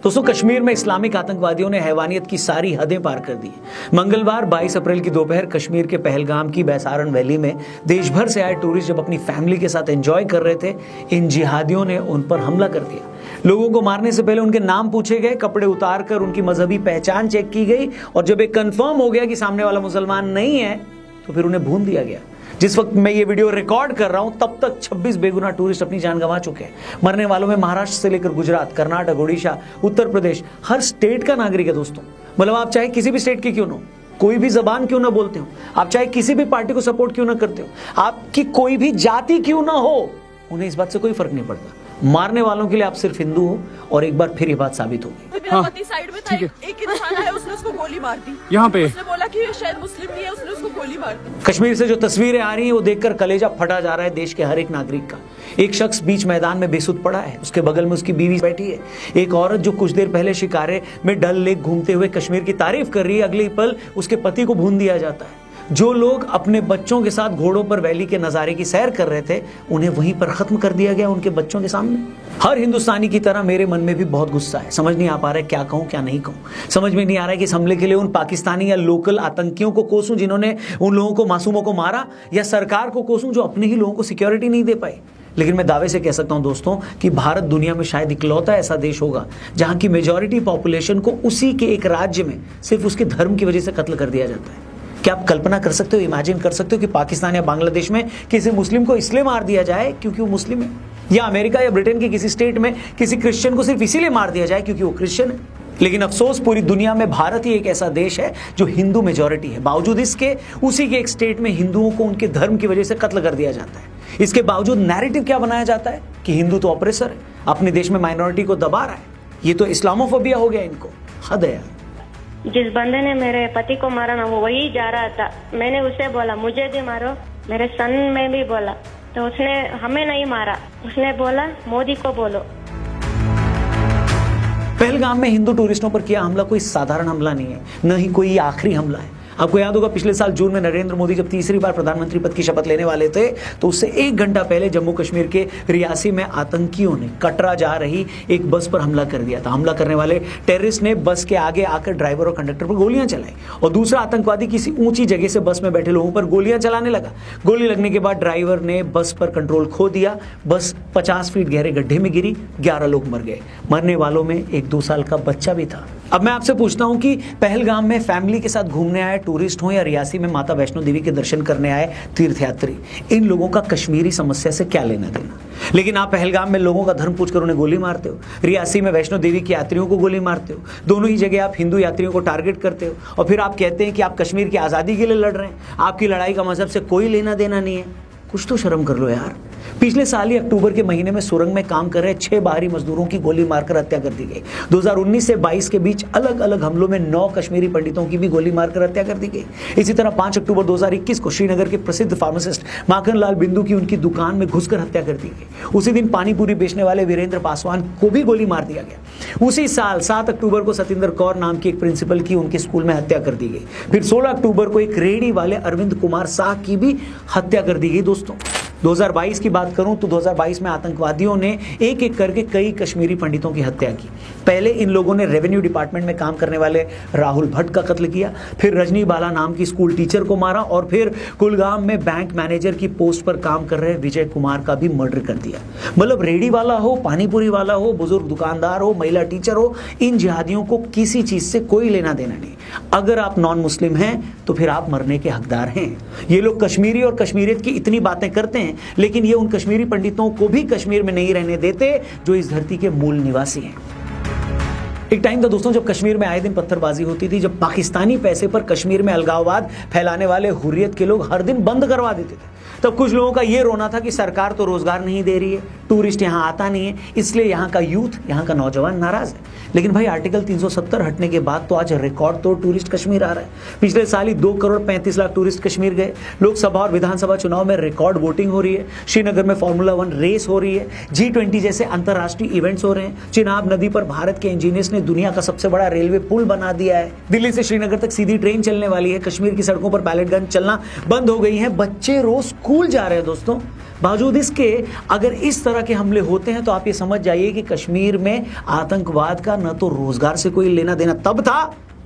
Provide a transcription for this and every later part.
दोस्तों, कश्मीर में इस्लामिक आतंकवादियों ने हैवानियत की सारी हदें पार कर दी। मंगलवार 22 अप्रैल की दोपहर कश्मीर के पहलगाम की बैसारन वैली में देश भर से आए टूरिस्ट जब अपनी फैमिली के साथ एंजॉय कर रहे थे, इन जिहादियों ने उन पर हमला कर दिया। लोगों को मारने से पहले उनके नाम पूछे गए, कपड़े उतार कर उनकी मजहबी पहचान चेक की गई और जब ये कंफर्म हो गया कि सामने वाला मुसलमान नहीं है तो फिर उन्हें भून दिया गया। जिस वक्त मैं ये वीडियो रिकॉर्ड कर रहा हूं तब तक 26 बेगुनाह टूरिस्ट अपनी जान गंवा चुके हैं। मरने वालों में महाराष्ट्र से लेकर गुजरात, कर्नाटक, ओडिशा, उत्तर प्रदेश, हर स्टेट का नागरिक है दोस्तों। मतलब आप चाहे किसी भी स्टेट के क्यों ना हो, कोई भी जबान क्यों ना बोलते हो, आप चाहे किसी भी पार्टी को सपोर्ट क्यों ना करते हो, आपकी कोई भी जाति क्यों ना हो, उन्हें इस बात से कोई फर्क नहीं पड़ता। मारने वालों के लिए आप सिर्फ हिंदू हो और एक बार फिर ये बात साबित होगी। मेरा पति साइड में था, एक इंसान आया, उसने उसको गोली मार दी। यहाँ पे उसने बोला कि ये शायद मुस्लिम नहीं है, उसने उसको गोली मार दी। कश्मीर से जो तस्वीरें आ रही हैं वो देखकर कलेजा फटा जा रहा है देश के हर एक नागरिक का। एक शख्स बीच मैदान में बेसुध पड़ा है, उसके बगल में उसकी बीवी बैठी है। एक औरत जो कुछ देर पहले शिकारे में डल लेक घूमते हुए कश्मीर की तारीफ कर रही है, अगले पल उसके पति को भून दिया जाता है। जो लोग अपने बच्चों के साथ घोड़ों पर वैली के नजारे की सैर कर रहे थे, उन्हें वहीं पर खत्म कर दिया गया उनके बच्चों के सामने। हर हिंदुस्तानी की तरह मेरे मन में भी बहुत गुस्सा है। समझ नहीं आ पा रहा है क्या कहूं क्या नहीं कहूं। समझ में नहीं आ रहा है कि इस हमले के लिए उन पाकिस्तानी या लोकल आतंकियों को कोसूं जिन्होंने उन लोगों को, मासूमों को मारा, या सरकार को कोसूं जो अपने ही लोगों को सिक्योरिटी नहीं दे पाई। लेकिन मैं दावे से कह सकता हूं दोस्तों कि भारत दुनिया में शायद इकलौता ऐसा देश होगा जहां की मेजॉरिटी पॉपुलेशन को उसी के एक राज्य में सिर्फ उसके धर्म की वजह से कत्ल कर दिया जाता है। क्या आप कल्पना कर सकते हो, इमेजिन कर सकते हो कि पाकिस्तान या बांग्लादेश में किसी मुस्लिम को इसलिए मार दिया जाए क्योंकि वो मुस्लिम है, या अमेरिका या ब्रिटेन के किसी स्टेट में किसी क्रिश्चियन को सिर्फ इसीलिए मार दिया जाए क्योंकि वो क्रिश्चियन है। लेकिन अफसोस पूरी दुनिया में भारत ही एक ऐसा देश है जो हिंदू मेजॉरिटी है। बावजूद इसके उसी के एक स्टेट में हिंदुओं को उनके धर्म की वजह से कत्ल कर दिया जाता है। इसके बावजूद नैरेटिव क्या बनाया जाता है कि हिंदू तो ऑपरेसर है, अपने देश में माइनॉरिटी को दबा रहा है। ये तो इस्लामोफोबिया हो गया इनको, हद है यार। जिस बंदे ने मेरे पति को मारा ना, वो वही जा रहा था। मैंने उसे बोला मुझे भी मारो, मेरे सन में भी बोला, तो उसने हमें नहीं मारा, उसने बोला मोदी को बोलो। पहलगाम में हिंदू टूरिस्टों पर किया हमला कोई साधारण हमला नहीं है, न ही कोई आखिरी हमला है। आपको याद होगा पिछले साल जून में नरेंद्र मोदी जब तीसरी बार प्रधानमंत्री पद की शपथ लेने वाले थे तो उससे 1 घंटा पहले जम्मू कश्मीर के रियासी में आतंकियों ने कटरा जा रही एक बस पर हमला कर दिया था। हमला करने वाले टेररिस्ट ने बस के आगे आकर ड्राइवर और कंडक्टर पर गोलियां चलाई और दूसरा आतंकवादी किसी ऊंची जगह से बस में बैठे लोगों पर गोलियां चलाने लगा। गोली लगने के बाद ड्राइवर ने बस पर कंट्रोल खो दिया, बस 50 फीट गहरे गड्ढे में गिरी, 11 लोग मर गए। मरने वालों में एक 2 साल का बच्चा भी था। अब मैं आपसे पूछता हूं कि पहलगाम में फैमिली के साथ घूमने आए टूरिस्ट हो या रियासी में माता वैष्णो देवी के दर्शन करने आए तीर्थयात्री, इन लोगों का कश्मीरी समस्या से क्या लेना देना। लेकिन आप पहलगाम में लोगों का धर्म पूछकर उन्हें गोली मारते हो, रियासी में वैष्णो देवी के यात्रियों को गोली मारते हो। दोनों ही जगह आप हिंदू यात्रियों को टारगेट करते हो और फिर आप कहते हैं कि आप कश्मीर की आज़ादी के लिए लड़ रहे हैं, आपकी लड़ाई का मजहब से कोई लेना देना नहीं है। कुछ तो शर्म कर लो यार। पिछले साल ही अक्टूबर के महीने में सुरंग में काम कर रहे 6 बाहरी मजदूरों की गोली मारकर हत्या कर दी गई। 2019 से 22 के बीच अलग अलग हमलों में 9 कश्मीरी पंडितों की भी गोली मारकर हत्या कर दी गई। इसी तरह 5 अक्टूबर 2021 को श्रीनगर के प्रसिद्ध फार्मासिस्ट माखन लाल बिंदु की उनकी दुकान में घुसकर हत्या कर दी गई। उसी दिन पानीपुरी बेचने वाले वीरेंद्र पासवान को भी गोली मार दिया गया। उसी साल 7 अक्टूबर को सतिंदर कौर नाम की एक प्रिंसिपल की उनके स्कूल में हत्या कर दी गई। फिर 16 अक्टूबर को एक रेहड़ी वाले अरविंद कुमार शाह की भी हत्या कर दी गई। दोस्तों 2022 की बात करूं तो 2022 में आतंकवादियों ने एक एक करके कई कश्मीरी पंडितों की हत्या की। पहले इन लोगों ने रेवेन्यू डिपार्टमेंट में काम करने वाले राहुल भट्ट का कत्ल किया, फिर रजनी बाला नाम की स्कूल टीचर को मारा और फिर कुलगाम में बैंक मैनेजर की पोस्ट पर काम कर रहे विजय कुमार का भी मर्डर कर दिया। मतलब रेडी वाला हो, पानीपुरी वाला हो, बुजुर्ग दुकानदार हो, महिला टीचर हो, इन जिहादियों को किसी चीज से कोई लेना देना नहीं। अगर आप नॉन मुस्लिम हैं तो फिर आप मरने के हकदार हैं। ये लोग कश्मीरी और कश्मीरियत की इतनी बातें करते हैं, लेकिन ये उन कश्मीरी पंडितों को भी कश्मीर में नहीं रहने देते जो इस धरती के मूल निवासी हैं। एक टाइम था दोस्तों जब कश्मीर में आए दिन पत्थरबाजी होती थी, जब पाकिस्तानी पैसे पर कश्मीर में अलगाववाद फैलाने वाले हुर्रियत के लोग हर दिन बंद करवा देते थे। तब कुछ लोगों का ये रोना था कि सरकार तो रोजगार नहीं दे रही है, टूरिस्ट यहाँ आता नहीं है, इसलिए यहाँ का यूथ, यहाँ का नौजवान नाराज है। लेकिन भाई आर्टिकल 370 हटने के बाद तो आज रिकॉर्ड तोड़ टूरिस्ट कश्मीर आ रहा है। पिछले साल ही 2 करोड़ 35 लाख टूरिस्ट कश्मीर गए। लोकसभा और विधानसभा चुनाव में रिकॉर्ड वोटिंग हो रही है। श्रीनगर में फॉर्मूला 1 रेस हो रही है। G20 जैसे अंतर्राष्ट्रीय इवेंट्स हो रहे हैं। चिनाब नदी पर भारत के इंजीनियर्स ने दुनिया का सबसे बड़ा रेलवे पुल बना दिया है। दिल्ली से श्रीनगर तक सीधी ट्रेन चलने वाली है। कश्मीर की सड़कों पर बैलेट गन चलना बंद हो गई है। बच्चे रोज स्कूल जा रहे हैं दोस्तों। बावजूद इसके अगर इस तरह के हमले होते हैं तो आप ये समझ जाइए कि कश्मीर में आतंकवाद का न तो रोजगार से कोई लेना देना तब था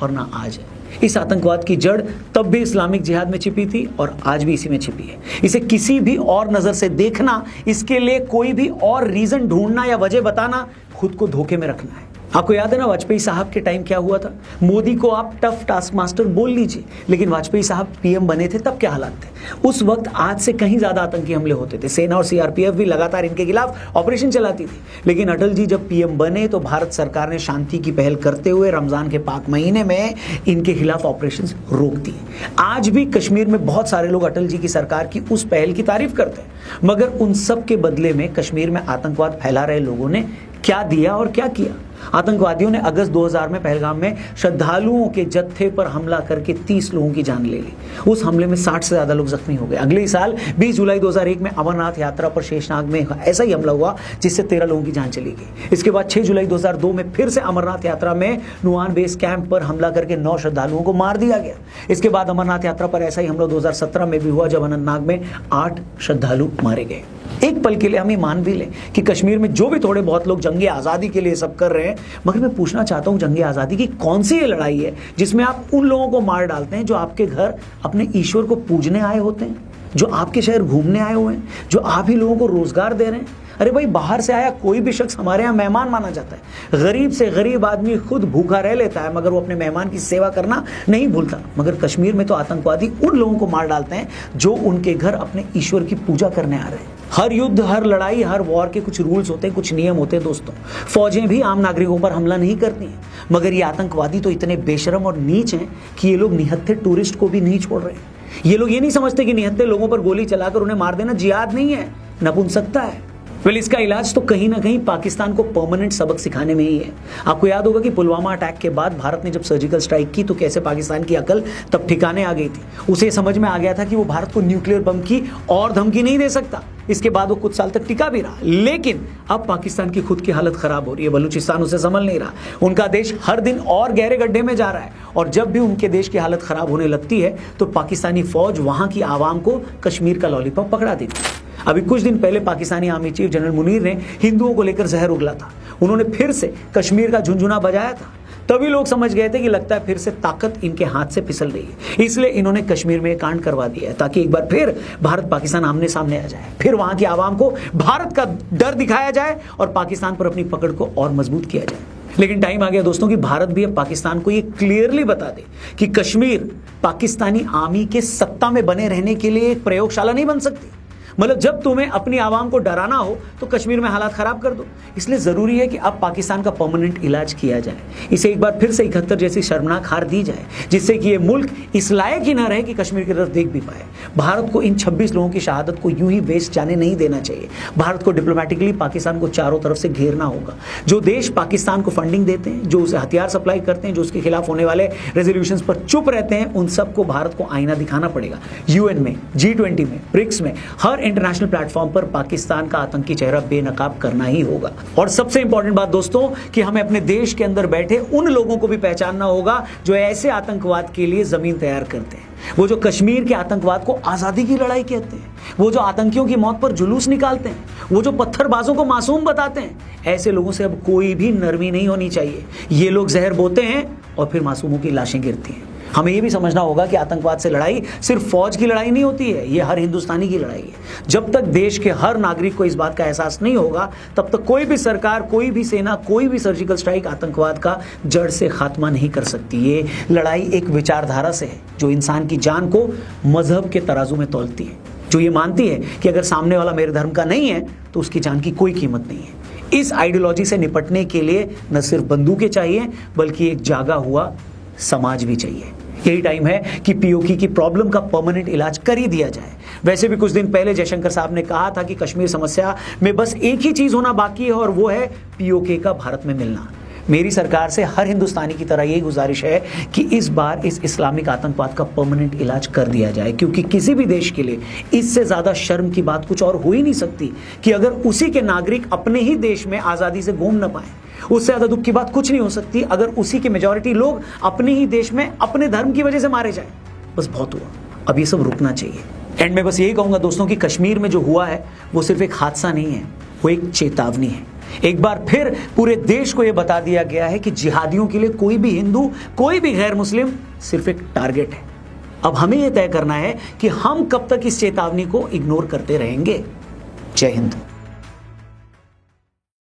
और ना आज है। इस आतंकवाद की जड़ तब भी इस्लामिक जिहाद में छिपी थी और आज भी इसी में छिपी है। इसे किसी भी और नजर से देखना, इसके लिए कोई भी और रीजन ढूंढना या वजह बताना खुद को धोखे में रखना है। आपको याद है ना वाजपेयी साहब के टाइम क्या हुआ था? मोदी को आप टफ टास्क मास्टर बोल लीजिए, लेकिन वाजपेयी साहब पीएम बने थे तब क्या हालात थे? उस वक्त आज से कहीं ज्यादा आतंकी हमले होते थे। सेना और सीआरपीएफ भी लगातार इनके खिलाफ ऑपरेशन चलाती थी। लेकिन अटल जी जब पीएम बने तो भारत सरकार ने शांति की पहल करते हुए रमजान के पाक महीने में इनके खिलाफ ऑपरेशन रोक दिए। आज भी कश्मीर में बहुत सारे लोग अटल जी की सरकार की उस पहल की तारीफ करते हैं, मगर उन सब के बदले में कश्मीर में आतंकवाद फैला रहे लोगों ने क्या दिया और क्या किया? आतंकवादियों ने अगस्त 2000 में पहलगाम में श्रद्धालुओं के जत्थे पर हमला करके 30 लोगों की जान ले ली। उस हमले में 60 से ज्यादा लोग जख्मी हो गए। अगले ही साल 20 जुलाई 2001 में अमरनाथ यात्रा पर शेषनाग में ऐसा ही हमला हुआ जिससे 13 लोगों की जान चली गई। इसके बाद 6 जुलाई 2002 में फिर से अमरनाथ यात्रा में नुआन बेस कैंप पर हमला करके 9 श्रद्धालुओं को मार दिया गया। इसके बाद अमरनाथ यात्रा पर ऐसा ही हमला 2017 में भी हुआ जब अनंतनाग में 8 श्रद्धालु मारे गए। एक पल के लिए हम ये मान भी लें कि कश्मीर में जो भी थोड़े बहुत लोग जंगे आज़ादी के लिए सब कर रहे हैं, मगर मैं पूछना चाहता हूं जंगे आज़ादी की कौन सी ये लड़ाई है जिसमें आप उन लोगों को मार डालते हैं जो आपके घर अपने ईश्वर को पूजने आए होते हैं, जो आपके शहर घूमने आए हुए हैं, जो आप ही लोगों को रोजगार दे रहे हैं। अरे भाई, बाहर से आया कोई भी शख्स हमारे यहाँ मेहमान माना जाता है। गरीब से गरीब आदमी खुद भूखा रह लेता है मगर वो अपने मेहमान की सेवा करना नहीं भूलता। मगर कश्मीर में तो आतंकवादी उन लोगों को मार डालते हैं जो उनके घर अपने ईश्वर की पूजा करने आ रहे हैं। हर युद्ध, हर लड़ाई, हर वॉर के कुछ रूल्स होते हैं, कुछ नियम होते हैं दोस्तों। फौजें भी आम नागरिकों पर हमला नहीं करती हैं, मगर ये आतंकवादी तो इतने बेशरम और नीच हैं कि ये लोग निहत्थे टूरिस्ट को भी नहीं छोड़ रहे हैं। ये लोग ये नहीं समझते कि निहत्थे लोगों पर गोली चलाकर उन्हें मार देना जिहाद नहीं है, नपुंसकता है। इसका इलाज तो कहीं ना कहीं पाकिस्तान को परमानेंट सबक सिखाने में ही है। आपको याद होगा कि पुलवामा अटैक के बाद भारत ने जब सर्जिकल स्ट्राइक की तो कैसे पाकिस्तान की अकल तब ठिकाने आ गई थी। उसे समझ में आ गया था कि वो भारत को न्यूक्लियर बम की और धमकी नहीं दे सकता। इसके बाद वो कुछ साल तक टिका भी रहा, लेकिन अब पाकिस्तान की खुद की हालत खराब हो रही है। बलूचिस्तान उसे संभल नहीं रहा। उनका देश हर दिन और गहरे गड्ढे में जा रहा है और जब भी उनके देश की हालत खराब होने लगती है तो पाकिस्तानी फौज वहां की आवाम को कश्मीर का लॉलीपॉप पकड़ा देती है। अभी कुछ दिन पहले Pakistani army chief general Munir ने हिंदुओं को लेकर जहर उगला था। उन्होंने फिर से कश्मीर का झुंझुना बजाया था। तभी लोग समझ गए थे कि लगता है फिर से ताकत इनके हाथ से फिसल रही है। इसलिए इन्होंने कश्मीर में कांड करवा दिया है ताकि एक बार फिर भारत पाकिस्तान आमने सामने आ जाए, फिर वहां की आवाम को भारत का डर दिखाया जाए और पाकिस्तान पर अपनी पकड़ को और मजबूत किया जाए। लेकिन टाइम आ गया दोस्तों कि भारत भी अब पाकिस्तान को ये क्लियरली बता दे कि कश्मीर पाकिस्तानी आर्मी के सत्ता में बने रहने के लिए एक प्रयोगशाला नहीं बन सकती। मतलब जब तुम्हें अपनी आवाम को डराना हो तो कश्मीर में हालात खराब कर दो। इसलिए जरूरी है कि अब पाकिस्तान का परमानेंट इलाज किया जाए। इसे एक बार फिर से 71 जैसी शर्मनाक हार दी जाए जिससे कि ये मुल्क इस लायक ही ना रहे कि कश्मीर की तरफ देख भी पाए। भारत को इन 26 लोगों की शहादत को यूं ही वेस्ट जाने नहीं देना चाहिए। भारत को डिप्लोमेटिकली पाकिस्तान को चारों तरफ से घेरना होगा। जो देश पाकिस्तान को फंडिंग देते हैं, जो उसे हथियार सप्लाई करते हैं, जो उसके खिलाफ होने वाले रेजोल्यूशंस पर चुप रहते हैं, उन सबको भारत को आईना दिखाना पड़ेगा। यूएन में, G20 में, ब्रिक्स में, हर इंटरनेशनल प्लेटफॉर्म पर पाकिस्तान का आतंकी चेहरा बेनकाब करना ही होगा। और सबसे इंपॉर्टेंट बात दोस्तों कि हमें अपने देश के अंदर बैठे उन लोगों को भी पहचानना होगा जो ऐसे आतंकवाद के लिए जमीन तैयार करते हैं। वो जो कश्मीर के आतंकवाद को आजादी की लड़ाई कहते हैं, वो जो आतंकियों की मौत पर जुलूस निकालते हैं, वो जो पत्थरबाजों को मासूम बताते हैं, ऐसे लोगों से अब कोई भी नरमी नहीं होनी चाहिए। ये लोग जहर बोते हैं और फिर मासूमों की लाशें गिरती हैं। हमें यह भी समझना होगा कि आतंकवाद से लड़ाई सिर्फ फौज की लड़ाई नहीं होती है, यह हर हिंदुस्तानी की लड़ाई है। जब तक देश के हर नागरिक को इस बात का एहसास नहीं होगा तब तक कोई भी सरकार, कोई भी सेना, कोई भी सर्जिकल स्ट्राइक आतंकवाद का जड़ से खात्मा नहीं कर सकती। ये लड़ाई एक विचारधारा से है जो इंसान की जान को मजहब के तराजू में तौलती है, जो ये मानती है कि अगर सामने वाला मेरे धर्म का नहीं है तो उसकी जान की कोई कीमत नहीं है। इस आइडियोलॉजी से निपटने के लिए न सिर्फ बंदूकें चाहिए बल्कि एक जागा हुआ समाज भी चाहिए। यही टाइम है कि पीओके की प्रॉब्लम का परमानेंट इलाज कर ही दिया जाए। वैसे भी कुछ दिन पहले जयशंकर साहब ने कहा था कि कश्मीर समस्या में बस एक ही चीज होना बाकी है और वो है पीओके का भारत में मिलना। मेरी सरकार से हर हिंदुस्तानी की तरह यही गुजारिश है कि इस बार इस इस्लामिक आतंकवाद का परमानेंट इलाज कर दिया जाए, क्योंकि किसी भी देश के लिए इससे ज्यादा शर्म की बात कुछ और हो ही नहीं सकती कि अगर उसी के नागरिक अपने ही देश में आजादी से घूम न पाए। उससे ज्यादा दुख की बात कुछ नहीं हो सकती अगर उसी के मेजॉरिटी लोग अपने ही देश में अपने धर्म की वजह से मारे जाए। बस बहुत हुआ, अब ये सब रुकना चाहिए। एंड में बस यही कहूंगा दोस्तों कि कश्मीर में जो हुआ है वो सिर्फ एक हादसा नहीं है, वो एक चेतावनी है। एक बार फिर पूरे देश को यह बता दिया गया है कि जिहादियों के लिए कोई भी हिंदू, कोई भी गैर मुस्लिम सिर्फ एक टारगेट है। अब हमें यह तय करना है कि हम कब तक इस चेतावनी को इग्नोर करते रहेंगे। जय हिंद।